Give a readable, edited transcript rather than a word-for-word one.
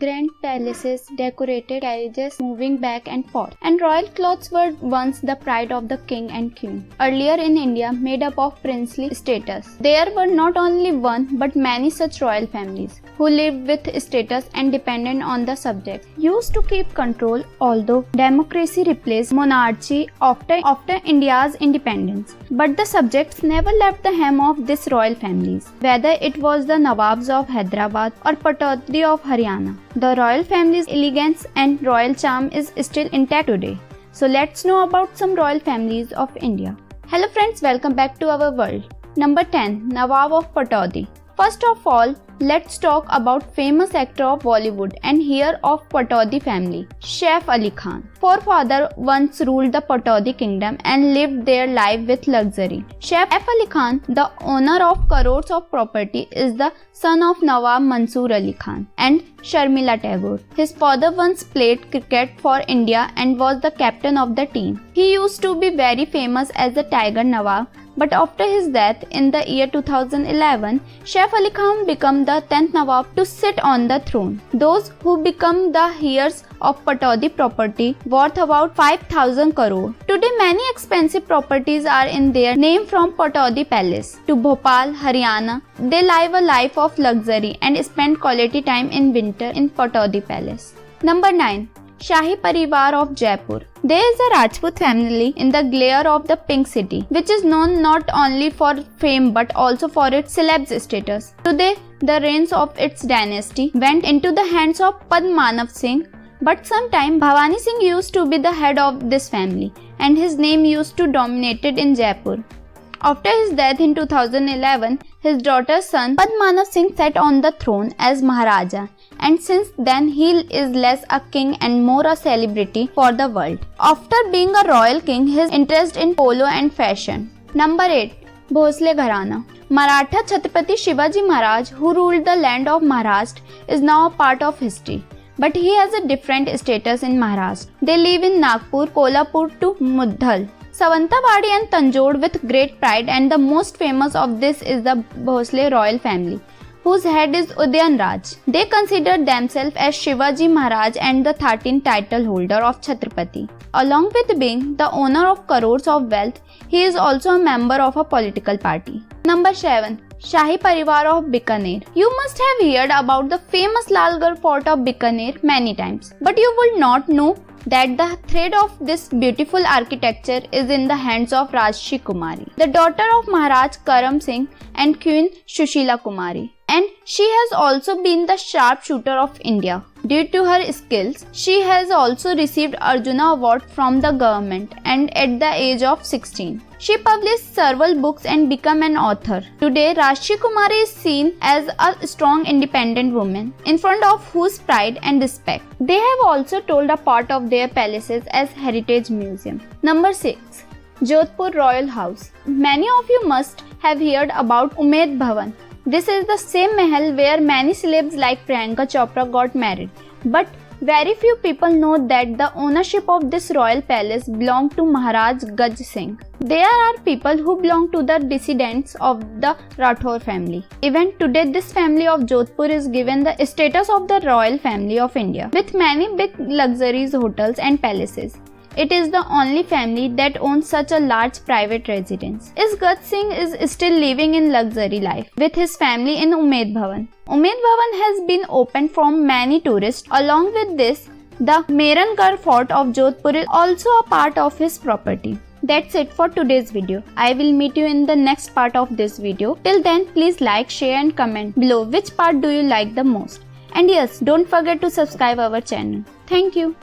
grand palaces, decorated carriages moving back and forth, and royal clothes were once the pride of the king and queen. Earlier in India, made up of princely status, there were not only one but many such royal families who lived with status and dependent on the subjects, used to keep control, although democracy replaced monarchy after India's independence. But the subjects never left the hem of these royal families, whether it was the Nawabs of Hyderabad or Pataudy of Haryana. The royal family's elegance and royal charm is still intact today. So let's know about some royal families of India. Hello friends, welcome back to our world. Number 10. Nawab of Pataudy. First of all, let's talk about famous actor of Bollywood and hear of Pataudy family, Saif Ali Khan. Forefather once ruled the Pataudy kingdom and lived their life with luxury. Saif Ali Khan, the owner of crores of property, is the son of Nawab Mansoor Ali Khan and Sharmila Tagore. His father once played cricket for India and was the captain of the team. He used to be very famous as the Tiger Nawab. But after his death in the year 2011, Saif Ali Khan became the 10th Nawab to sit on the throne. Those who become the heirs of Pataudy property worth about 5,000 crore. Today many expensive properties are in their name, from Pataudy Palace to Bhopal, Haryana. They live a life of luxury and spend quality time in winter in Pataudy Palace. Number 9. Shahi Parivar of Jaipur. There is a Rajput family in the glare of the Pink City, which is known not only for fame but also for its celeb status. Today, the reins of its dynasty went into the hands of Padmanav Singh, but sometime Bhavani Singh used to be the head of this family, and his name used to dominate in Jaipur. After his death in 2011, his daughter's son Padmanav Singh sat on the throne as Maharaja, and since then he is less a king and more a celebrity for the world. After being a royal king, his interest in polo and fashion. Number 8. Bhosle Gharana. Maratha Chhatrapati Shivaji Maharaj, who ruled the land of Maharashtra, is now a part of history. But he has a different status in Maharashtra. They live in Nagpur, Kolhapur to Muddhal, Sawantawadi and Tanjore with great pride, and the most famous of this is the Bhosle royal family, whose head is Udayan Raj. They consider themselves as Shivaji Maharaj and the 13th title holder of Chhatrapati. Along with being the owner of crores of wealth, he is also a member of a political party. Number 7. Shahi Parivar of Bikaner. You must have heard about the famous Lalgarh Fort of Bikaner many times, but you will not know that the thread of this beautiful architecture is in the hands of Rajshri Kumari, the daughter of Maharaj Karam Singh and Queen Shushila Kumari. And she has also been the sharpshooter of India. Due to her skills, she has also received Arjuna Award from the government, and at the age of 16. She published several books and became an author. Today, Rajshri Kumari is seen as a strong independent woman, in front of whose pride and respect they have also told a part of their palaces as heritage museum. Number 6. Jodhpur Royal House. Many of you must have heard about Umaid Bhawan. This is the same mahal where many celebs like Priyanka Chopra got married. But very few people know that the ownership of this royal palace belonged to Maharaj Gaj Singh. There are people who belong to the descendants of the Rathore family. Even today, this family of Jodhpur is given the status of the royal family of India, with many big luxuries hotels and palaces. It is the only family that owns such a large private residence. Gaj Singh is still living in luxury life with his family in Umaid Bhawan. Umaid Bhawan has been opened for many tourists. Along with this, the Mehrangarh Fort of Jodhpur is also a part of his property. That's it for today's video. I will meet you in the next part of this video. Till then, please like, share and comment below which part do you like the most. And yes, don't forget to subscribe our channel. Thank you.